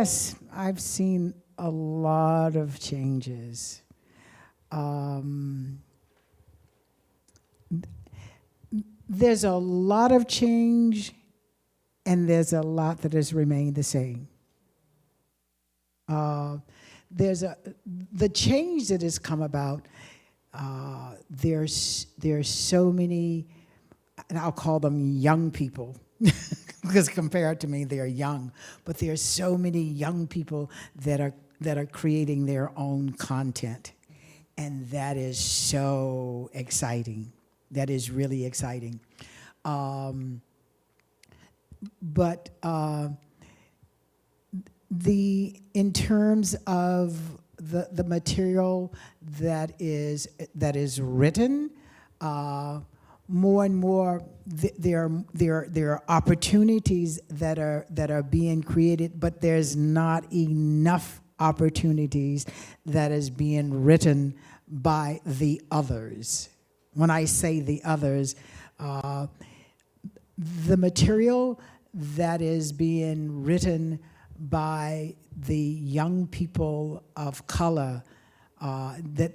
Yes, I've seen a lot of changes. There's a lot of change, and there's a lot that has remained the same. The change that has come about. There's so many, and I'll call them young people, because compared to me, they're young. But there's so many young people that are creating their own content, and that is so exciting. That is really exciting. But in terms of the material that is written, more and more there are opportunities that are being created, but there's not enough opportunities that is being written by the others. When I say the others, the material that is being written by the young people of color, that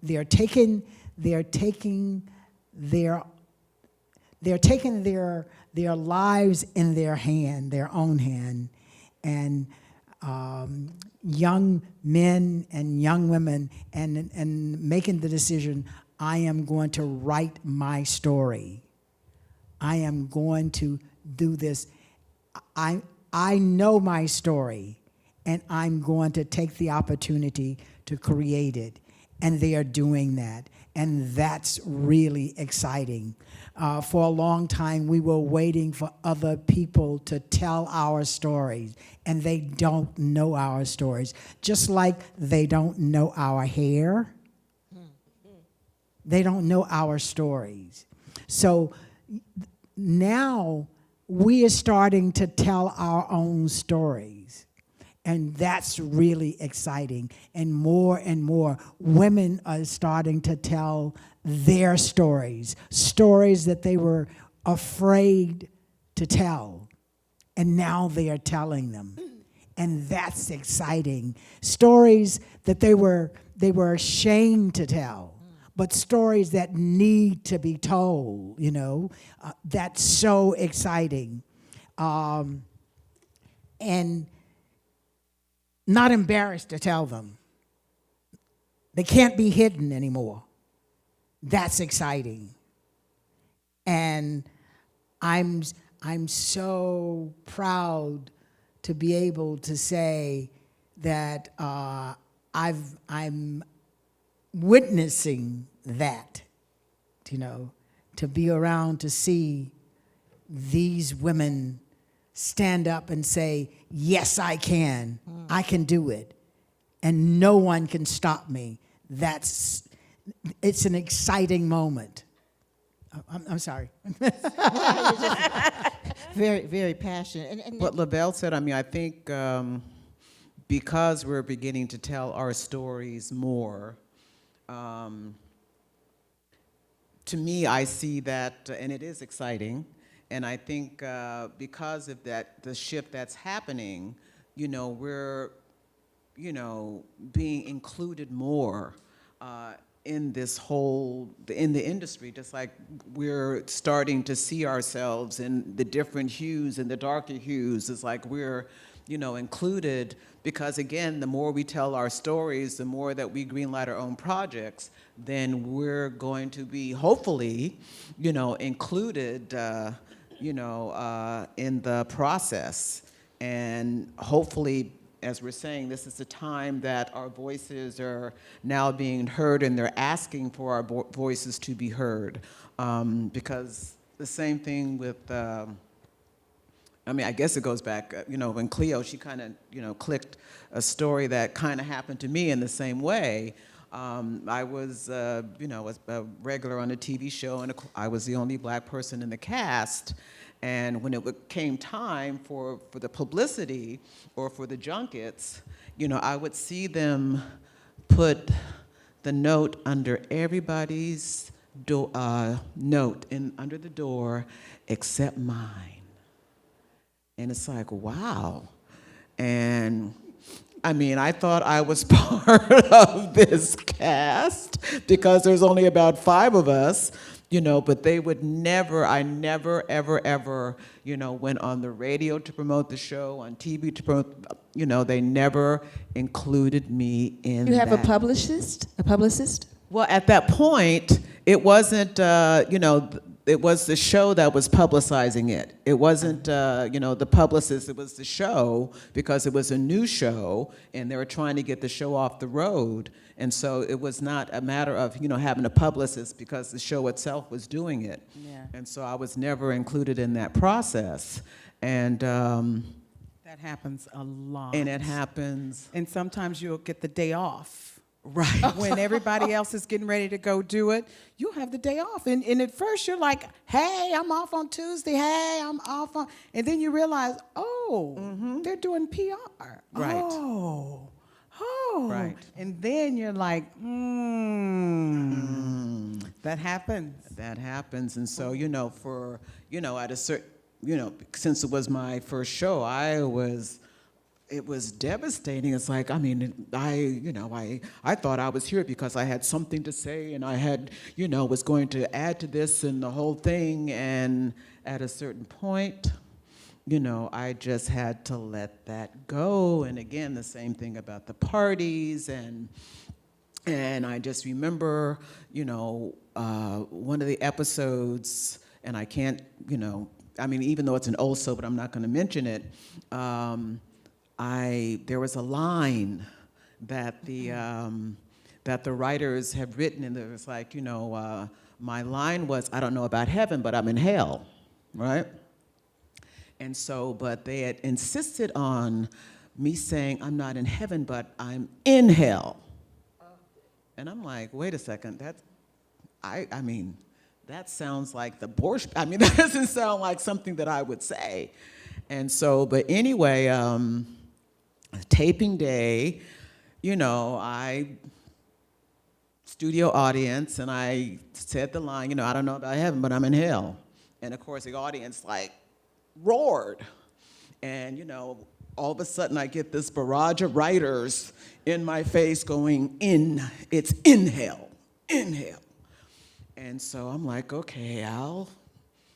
they're taking their lives in their own hand, and young men and young women, and making the decision, I am going to write my story. I am going to do this. I know my story, and I'm going to take the opportunity to create it. And they are doing that, and that's really exciting. For a long time, we were waiting for other people to tell our stories, and they don't know our stories. Just like they don't know our hair, they don't know our stories. So now we are starting to tell our own stories, and that's really exciting. And more women are starting to tell their stories that they were afraid to tell, and now they are telling them, and that's exciting. Stories that they were ashamed to tell, but stories that need to be told, that's so exciting. And not embarrassed to tell them. They can't be hidden anymore. That's exciting. And I'm so proud to be able to say that I'm witnessing that, to be around to see these women stand up and say, yes, I can. I can do it. And no one can stop me. It's an exciting moment. I'm sorry. Very, very passionate. And what Lavelle said, I think because we're beginning to tell our stories more, to me, I see that, and it is exciting. And I think because of that, the shift that's happening, we're, being included more in this in the industry, just like we're starting to see ourselves in the different hues and the darker hues. It's like we're, included, because again, the more we tell our stories, the more that we greenlight our own projects, then we're going to be, hopefully, included, in the process. And hopefully, as we're saying, this is the time that our voices are now being heard, and they're asking for our voices to be heard. Because the same thing with, I guess it goes back, when Cleo, she kind of, clicked a story that kind of happened to me in the same way. I was, was a regular on a TV show, and I was the only black person in the cast. And when it came time for the publicity or for the junkets, I would see them put the note under everybody's note under the door except mine. And it's like, wow. And I mean, I thought I was part of this cast because there's only about 5 of us, you know, but they would never, I never, ever, ever, you know, went on the radio to promote the show, on TV to promote, you know, they never included me in You have that. a publicist? A publicist? Well, at that point, it wasn't, you know, it was the show that was publicizing it. It wasn't, you know, the publicist, it was the show because it was a new show and they were trying to get the show off the road. And so it was not a matter of, you know, having a publicist because the show itself was doing it. Yeah. And so I was never included in that process. And That happens a lot. it happens. And sometimes you'll get the day off. Right. When everybody else is getting ready to go do it, you'll have the day off. And at first you're like, hey, I'm off on Tuesday. Hey, I'm off on. And then you realize, oh, they're doing PR. Right. Oh. Right. And then you're like, that happens. That happens. And so, you know, for, you know, at a certain, you know, since it was my first show, it was devastating. It's like, I mean, I thought I was here because I had something to say and I had, you know, was going to add to this and the whole thing. And at a certain point, you know, I just had to let that go. And again, the same thing about the parties. And I just remember, you know, one of the episodes, and I can't, you know, I mean, even though it's an old soap, but I'm not going to mention it, there was a line that the writers have written, and it was like, you know, my line was, I don't know about heaven, but I'm in hell, right? And so, but they had insisted on me saying, I'm not in heaven, but I'm in hell. And I'm like, wait a second, I mean, that sounds like the borscht. I mean, that doesn't sound like something that I would say. And so, but anyway, taping day, you know, studio audience, and I said the line, you know, I don't know about heaven, but I'm in hell. And of course, the audience like roared. And, you know, all of a sudden I get this barrage of writers in my face going, it's in hell, in hell. And so I'm like, okay, I'll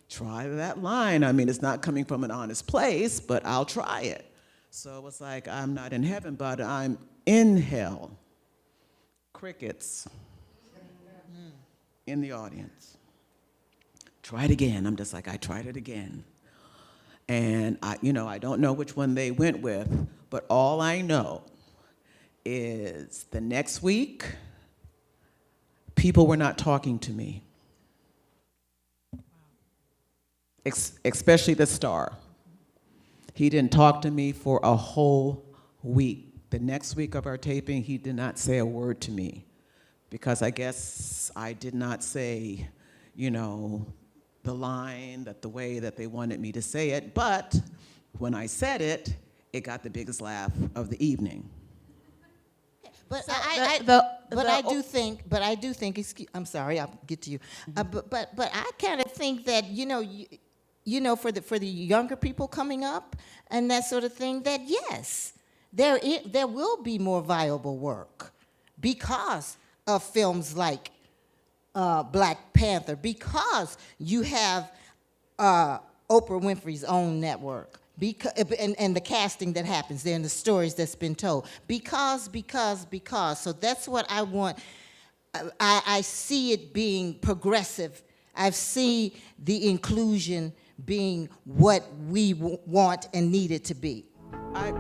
try that line. I mean, it's not coming from an honest place, but I'll try it. So it was like, I'm not in heaven, but I'm in hell. Crickets in the audience. Try it again. I'm just like, I tried it again. And you know, I don't know which one they went with, but all I know is the next week, people were not talking to me. Especially the star. He didn't talk to me for a whole week. The next week of our taping, he did not say a word to me because I guess I did not say, you know, the line the way that they wanted me to say it. But when I said it, it got the biggest laugh of the evening. But So I do think. I'm sorry, I'll get to you. But I kind of think that you know, for the younger people coming up and that sort of thing, that yes, there will be more viable work because of films like Black Panther, because you have Oprah Winfrey's own network. Because, and the casting that happens there and the stories that's been told. Because. So that's what I want. I see it being progressive. I see the inclusion being what we want and need it to be. I